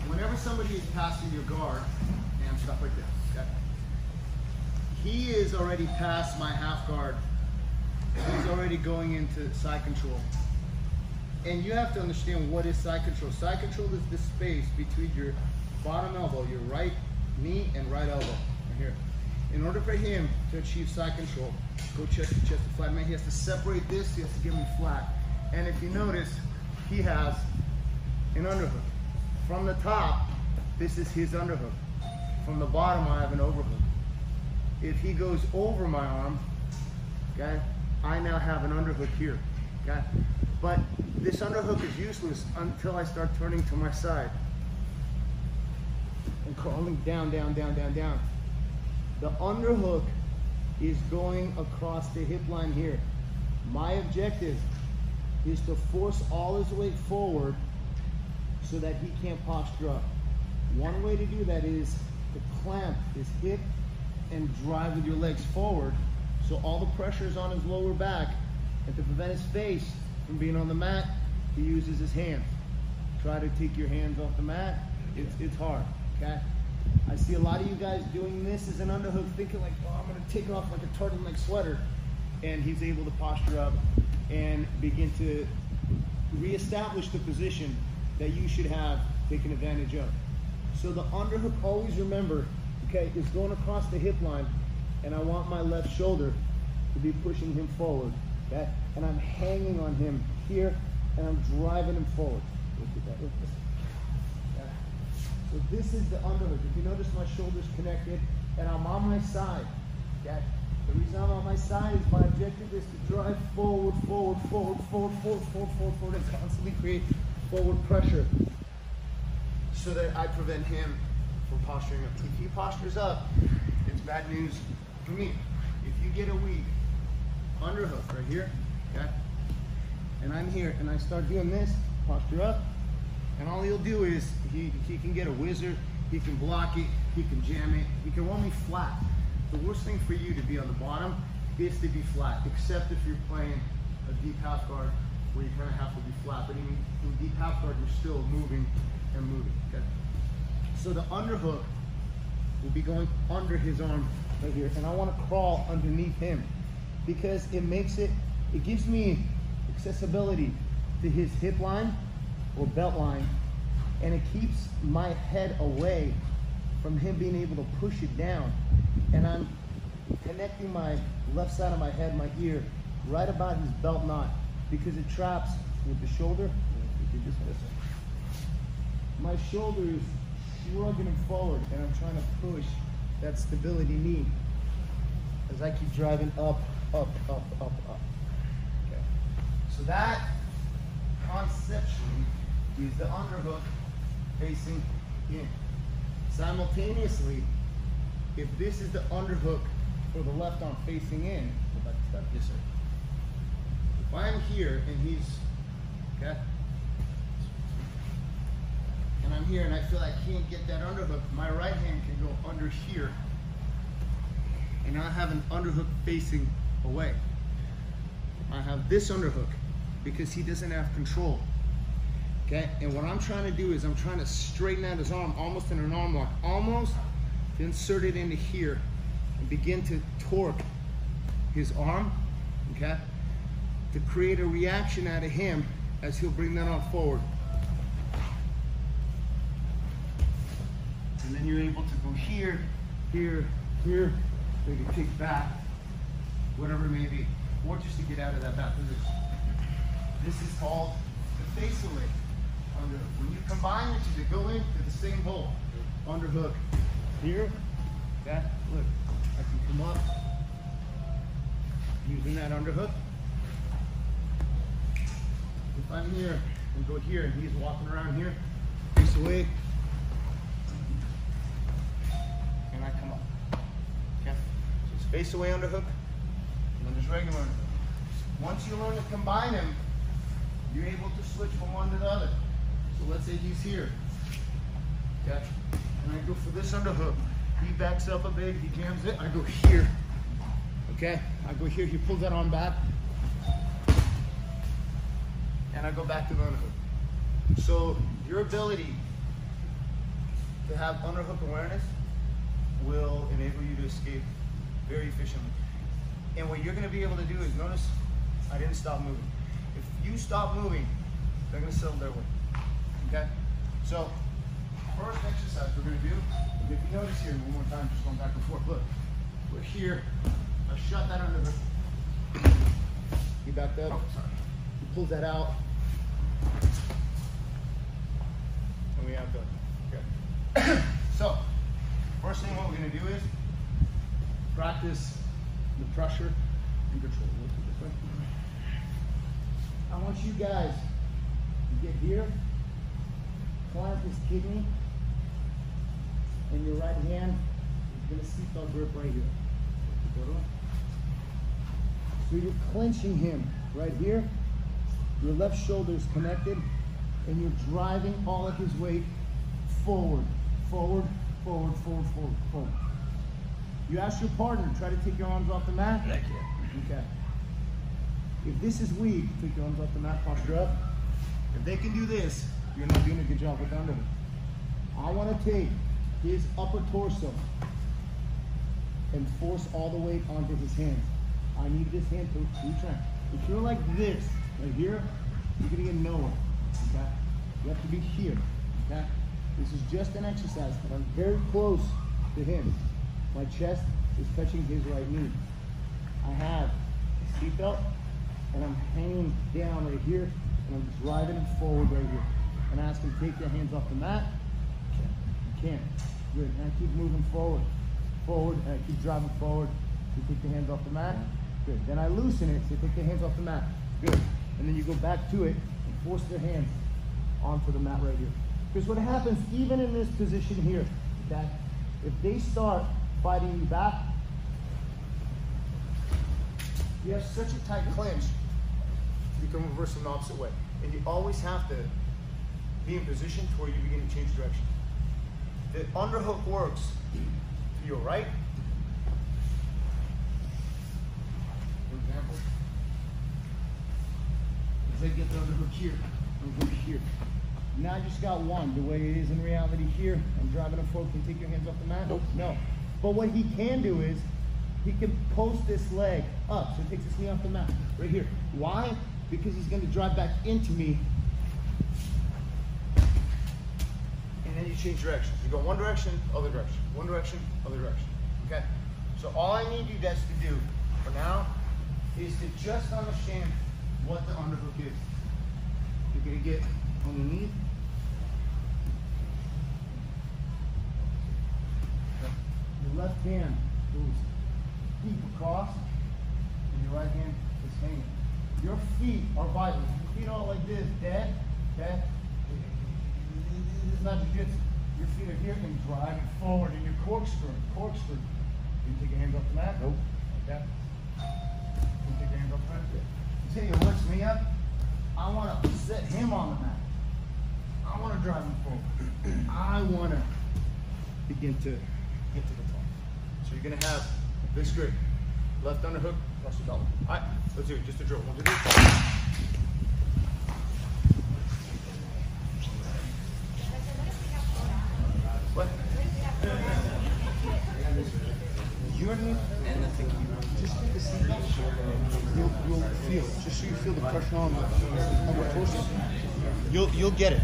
Whenever somebody is passing your guard and stuff like this, okay? He is already past my half guard. He's already going into side control. And you have to understand what is side control. Side control is the space between your bottom elbow, your right knee and right elbow, right here. In order for him to achieve side control, go chest to chest to flat man, he has to separate this, he has to get me flat. And if you notice, he has an underhook. From the top, this is his underhook. From the bottom, I have an overhook. If he goes over my arm, okay, I now have an underhook here, okay? But this underhook is useless until I start turning to my side and crawling down, down, down, down, down. The underhook is going across the hip line here. My objective is to force all his weight forward so that he can't posture up. One way to do that is to clamp his hip and drive with your legs forward so all the pressure is on his lower back, and to prevent his face from being on the mat, he uses his hands. Try to take your hands off the mat. It's hard, okay? I see a lot of you guys doing this as an underhook, thinking like, oh, I'm gonna take off like a turtleneck sweater, and he's able to posture up and begin to reestablish the position that you should have taken advantage of. So the underhook, always remember, okay, is going across the hip line, and I want my left shoulder to be pushing him forward, okay? And I'm hanging on him here, and I'm driving him forward. Look at that, look at this. Okay. So this is the underhook. If you notice, my shoulder's connected, and I'm on my side, okay? The reason I'm on my side is my objective is to drive forward, forward, forward, forward, forward, forward, forward, forward, and constantly create forward pressure so that I prevent him from posturing up. If he postures up, it's bad news for me. If you get a weak underhook right here, okay, and I'm here and I start doing this, posture up, and all he'll do is he can get a whizzer, he can block it, he can jam it, he can roll me flat. The worst thing for you to be on the bottom is to be flat, except if you're playing a deep half guard where you kind of have to be flat. But even in deep half guard, you're still moving and moving, okay? So the underhook will be going under his arm right here, and I want to crawl underneath him because it gives me accessibility to his hip line or belt line, and it keeps my head away from him being able to push it down. And I'm connecting my left side of my head, my ear, right about his belt knot, because it traps with the shoulder. My shoulder is shrugging him forward, and I'm trying to push that stability knee as I keep driving up, up, up, up, up. Okay. So that conceptually is the underhook facing in. Simultaneously, if this is the underhook for the left arm facing in, go back to start this way. If I'm here and he's, okay, and I'm here and I feel I can't get that underhook, my right hand can go under here, and I have an underhook facing away. I have this underhook because he doesn't have control. Okay, and what I'm trying to do is I'm trying to straighten out his arm, almost in an arm lock, almost to insert it into here and begin to torque his arm, okay, to create a reaction out of him as he'll bring that arm forward. And then you're able to go here, here, here, maybe kick back, whatever it may be, or just to get out of that back position. This is called the face away. Underhook. When you combine the two, they go into the same hole. Underhook here, okay? Look, I can come up using that underhook. If I'm here and go here and he's walking around here, face away, and I come up. Okay? So it's face away underhook, and then there's regular underhook. Once you learn to combine them, you're able to switch from one to the other. So let's say he's here, okay? And I go for this underhook. He backs up a bit, he jams it, I go here, okay? I go here, he pulls that arm back, and I go back to the underhook. So your ability to have underhook awareness will enable you to escape very efficiently. And what you're gonna be able to do is, notice I didn't stop moving. If you stop moving, they're gonna settle their way, okay? So, first exercise we're gonna do, if you notice here, one more time, just going back and forth, look, we're here, I shut that underhook. He backed up, he pulls that out, and we have done, okay. So, first thing what we're gonna do is practice the pressure and control. I want you guys to get here, clamp this kidney, and your right hand is gonna seatbelt grip right here. So you're clenching him right here, your left shoulder is connected, and you're driving all of his weight forward, forward, forward, forward, forward, forward. You ask your partner, try to take your arms off the mat. I can't. Okay. If this is weak, take your arms off the mat, posture up. If they can do this, you're not doing a good job with the underhook. I want to take his upper torso and force all the weight onto his hands. I need this hand to retract. If you're like this, right here, you're gonna get nowhere, okay? You have to be here, okay? This is just an exercise, but I'm very close to him. My chest is touching his right knee. I have a seatbelt, and I'm hanging down right here, and I'm driving him forward right here. And I ask him, take your hands off the mat. You can't. Good. And I keep moving forward, forward, and I keep driving forward. You take the hands off the mat. Good. Then I loosen it, so take the hands off the mat. Good. And then you go back to it and force their hands onto the mat right here. Because what happens, even in this position here, okay, if they start fighting you back, you have such a tight clinch, you can reverse them the opposite way. And you always have to be in position to where you begin to change direction. The underhook works to your right. For example, as I get the underhook here, over here. Now I just got one. The way it is in reality here, I'm driving him forward. Can you take your hands off the mat? Nope. No. But what he can do is, he can post this leg up. So he takes his knee off the mat, right here. Why? Because he's gonna drive back into me. And then you change directions. You go one direction, other direction. One direction, other direction, okay? So all I need you guys to do for now is to just understand what the underhook is. You're gonna get on your knee. Your left hand goes deep across, and your right hand is hanging. Your feet are vital. Your feet are like this, dead, okay? This is not jiu-jitsu. Your feet are here and drive forward, and you're corkscrewing. You take your hands off the mat? Nope. Okay? You take your hands off the mat? You see, it works me up. I want to set him on the mat. I want to drive him forward. I want to begin to get to the top. So you're going to have this grip. Left underhook, cross the belt. All right, let's do it. Just a drill. 1, 2, 3. What? You're going to just take the seat back. You'll feel, just so you feel the pressure on the torso. You'll get it.